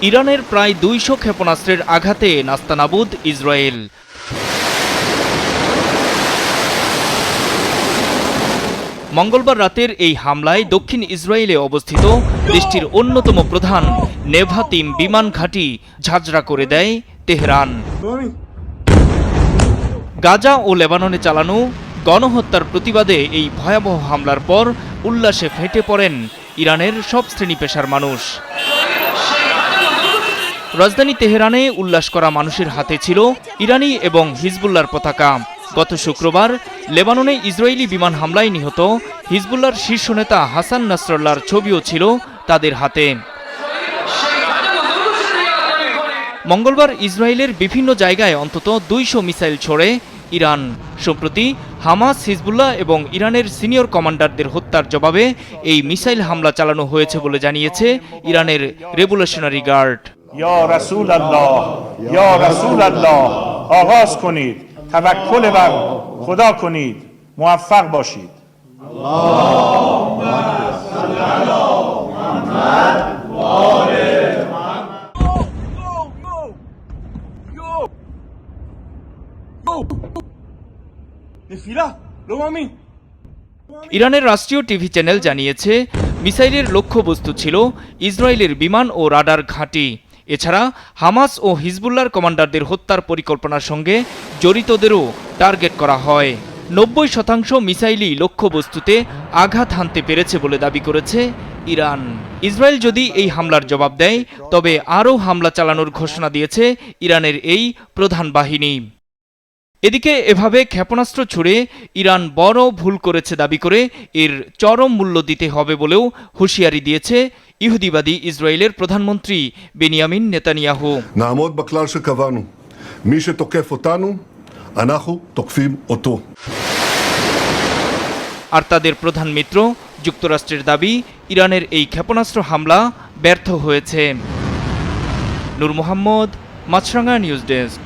ইরানের প্রায় ২০০ ক্ষেপণাস্ত্রের আঘাতে নাস্তানাবুদ ইসরায়েল। মঙ্গলবার রাতের এই হামলায় দক্ষিণ ইসরায়েলে অবস্থিত দেশটির অন্যতম প্রধান নেভাতিম বিমান ঘাঁটি ঝাঁঝরা করে দেয় তেহরান। গাজা ও লেবাননে চালানো গণহত্যার প্রতিবাদে এই ভয়াবহ হামলার পর উল্লাসে ফেটে পড়েন ইরানের সব শ্রেণী পেশার মানুষ। রাজধানী তেহরানে উল্লাস করা মানুষের হাতে ছিল ইরানি এবং হিজবুল্লাহর পতাকা। গত শুক্রবার লেবাননে ইসরায়েলি বিমান হামলায় নিহত হিজবুল্লাহর শীর্ষ নেতা হাসান নাসরাল্লাহর ছবিও ছিল তাদের হাতে। মঙ্গলবার ইসরায়েলের বিভিন্ন জায়গায় অন্তত ২০০ মিসাইল ছোড়ে ইরান। সম্প্রতি হামাস, হিজবুল্লাহ এবং ইরানের সিনিয়র কমান্ডারদের হত্যার জবাবে এই মিসাইল হামলা চালানো হয়েছে বলে জানিয়েছে ইরানের রেভলিউশনারি গার্ড। ইয়া রাসূলুল্লাহ, ইয়া রাসূলুল্লাহ, আগাজ কোনিদ, তাওয়াক্কুল বার খোদা কোনিদ, মুওয়াফফাক বাশিদ। আল্লাহুম্মা সাল্লি আলা মুহাম্মাদ ওয়া আলি ইরানের রাষ্ট্রীয় টিভি চ্যানেল জানিয়েছে মিসাইলের লক্ষ্যবস্তু ছিল ইসরায়েলের বিমান ও রাডার ঘাঁটি। এছাড়া হামাস ও হিজবুল্লাহর কমান্ডারদের হত্যার পরিকল্পনার সঙ্গে জড়িতদেরও টার্গেট করা হয়। ৯০% মিসাইলই লক্ষ্যবস্তুতে আঘাত হানতে পেরেছে বলে দাবি করেছে ইরান। ইসরায়েল যদি এই হামলার জবাব দেয় তবে আরও হামলা চালানোর ঘোষণা দিয়েছে ইরানের এই প্রধান বাহিনী। এদিকে এভাবে ক্ষেপণাস্ত্র ছুড়ে ইরান বড় ভুল করেছে দাবি করে এর চরম মূল্য দিতে হবে বলেও হুঁশিয়ারি দিয়েছে ইহুদিবাদী ইসরায়েলের প্রধানমন্ত্রী বেনিয়ামিন নেতানিয়াহু। נעמוד בכלל שקבענו, מי שתוקף אותנו, אנחנו תוקפים אותו. আর তাদের প্রধান মিত্র যুক্তরাষ্ট্রের দাবি ইরানের এই ক্ষেপণাস্ত্র হামলা ব্যর্থ হয়েছে। নূর মোহাম্মদ, মাছরাঙা নিউজ ডেস্ক।